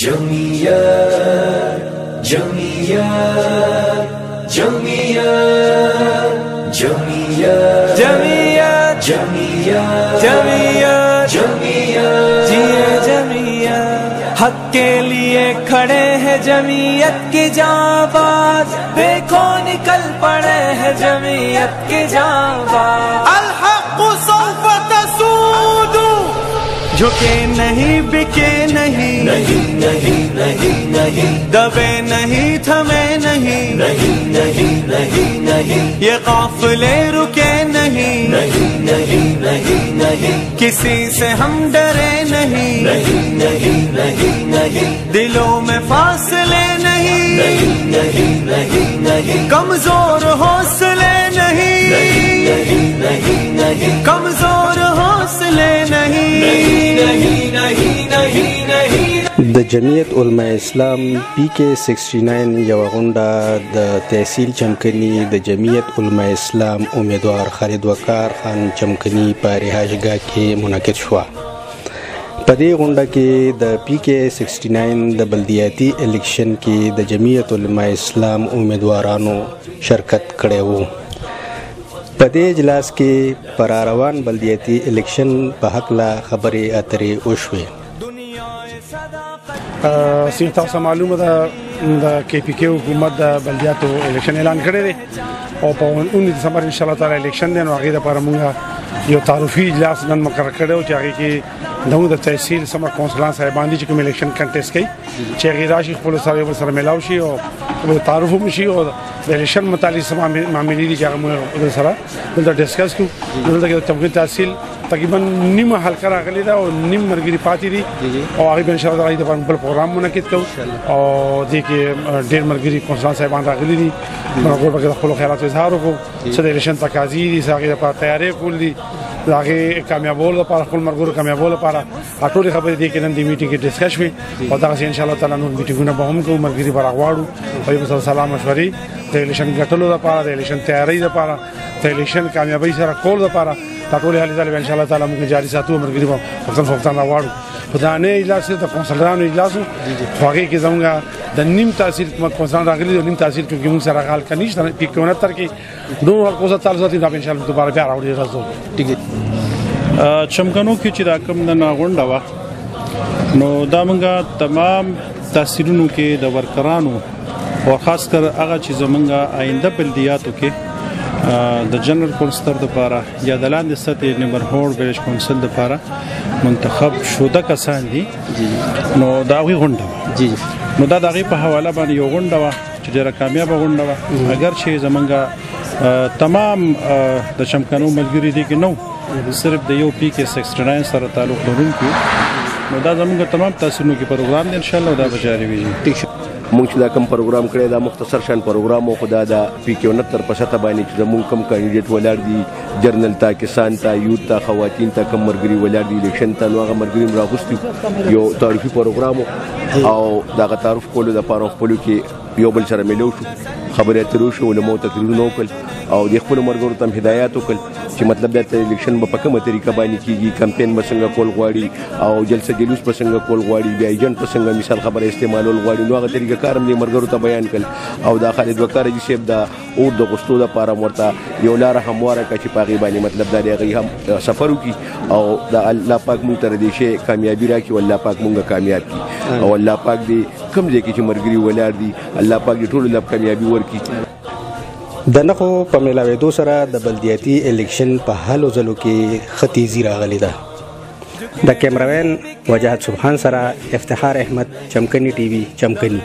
جمعیت جمعیت جمعیت جمعیت جمعیت جمعیت جمعیت جمعیت जिए जमीयत हक के लिए खड़े हैं जमीयत की जाबाज देखो निकल पड़े हैं जमीयत की जाबाज अल-हक़ सौफ तसूदु झुके नहीं बिके नहीं नहीं नहीं नहीं नहीं दबे नहीं थमे नहीं नहीं नहीं नहीं नहीं ये काफिले रुके नहीं नहीं नहीं नहीं नहीं किसी से हम डरे नहीं नहीं नहीं नहीं नहीं दिलों में फासले नहीं नहीं नहीं नहीं नहीं कमजोर हौसले नहीं नहीं नहीं नहीं कमजोर हौसले नहीं नहीं नहीं नहीं नहीं د جمعیت علماء اسلام PK69 یو غونډه د تحصیل چمکني د جمعیت علماء اسلام امیدوار خالد وقار خان چمکني په رهایشګاه کې منعقد شوه. په دې غونډه کې د PK69 د بلدیاتي الیکشن کې د جمعیت علماء اسلام امیدوارانو شرکت کړی و. په دې اجلاس کې پر روان بلدیاتي الیکشن په هکله خبرې اترې وشوې. سیمه تاسو معلومه ده د KPK حکومت د بلدیاتو الیکشن اعلان کړی دی او په 19 دسمبر ان شاء الله تعالی الیکشن دی نو هغه لپاره موږ یو تعارفي اجلاس نن مقرر کړو چې هغه کې د تحصیل سمر کونسلان صاحبان دي چې کوم الیکشن کنټیسټ کوي چې هغه راشي خپل سره ملاوي شي او تعارف هم شي او د الیکشن متعلق معاملې دي چې هغه موږ سره دلته ډیسکس کوو. دلته تمکین تحصیل تقریبا نیمه حلقه راغلی دا او نیم مرګري پاتې دي او هغه ان شاء الله د بل پروګرام منعقد کوو او د کې ډېر مرګري کونسلان صاحبان راغلي دي موږ به خپل خیالات اظهار وکړو چې د الیکشن تقاضي دي هغه لپاره تیاری کول دي هغه کامیابول لپاره خپل مرګرو کامیابول لپاره ټول خبرې دي کې نن د میټینګ کې ډیسکس شي او دا ان شاء الله تعالی نو میټینګونه به هم کوو مرګري براغواړو او یو سلام مشورې د الیکشن ګټلو لپاره د الیکشن تیاری لپاره د الیکشن کامیابی سره کول لپاره ټول حالې ځل ان شاء الله تعالی موږ جاري ساتو مرګري په وختن راوړو په دانه اجلاس د کونسلرانو اجلاس خو هغه کې زموږ د نیم تحصیل کونسلران راغلي د نیم تحصیل کې موږ سره غال کني چې په 69 کې دوه حقوق تعالی ذاتي ان شاء الله دوباره بیا راوړي راځو. ټیک چمکنو کې چې دا کوم د ناغونډه و نو دا موږ تمام تحصیلونو کې د ورکرانو او خاص کر هغه چې زمونږ آینده بلدیاتو کې د جنرال کونسلر لپاره یا د لاندې سطحې نمبرهور ویلیج کونسل لپاره منتخب شوده کسان دي نو دا غوي غونډه جی نو دا دغه په حواله باندې یو غونډه و چې ډیره کامیاب غونډه و اگر چې زمونږ تمام د چمکنو ملګری دي کې نو صرف د یو PK69 سره تعلق لرونکي نو دا زمونږ تمام تحصیلونو کې پروګرام دی ان شاء الله دا به جاری وي. مونږ چې دا کوم پروګرام کړی دا مختصر شان پروګرام او خدا دا PK69 په سطح باندې چې مونږ کوم کاندیډیټ ولاړ دي جرنل تا کسان تا یوت تا خواتین تا کوم مرګري ولاړ دي الیکشن ته نو هغه مرګري راغوستي یو تعریفي پروګرام او دا تعارف کولو د پاره خپل کې یو بل سره ملو شو خبرې اترو شو علماء تقریرونه وکړل او د خپل مرګرو ته هدایت وکړل چې مطلب دا الیکشن په کومه طریقه باندې کیږي کمپاین مسنګ کول غواړي او جلسه جلوس پسنګ کول غواړي بیا ایجنټ پسنګ مثال خبره استعمالول غواړي نو هغه طریقه کارم دې مرګرو ته بیان کړل او دا خالد وقار جی صاحب دا اور د غستو د پاره مرته یو لار همواره کا چې پاغي باندې مطلب دا دی هم سفر وکي او دا الله پاک مونږ تر دې شی کامیابی راکړي او الله پاک مونږه کامیاب کړي او الله پاک دې کوم ځای کې چې مرګري ولار دي الله پاک دې ټول لپ کامیابی ورکړي. د نخو په ملاوېدو سره د بلدیاتي الیکشن په هلو ځلو کې ختیزي راغلی ده. د کیمراوین وجاهت سبحان سره افتخار احمد چمکني TV چمکني.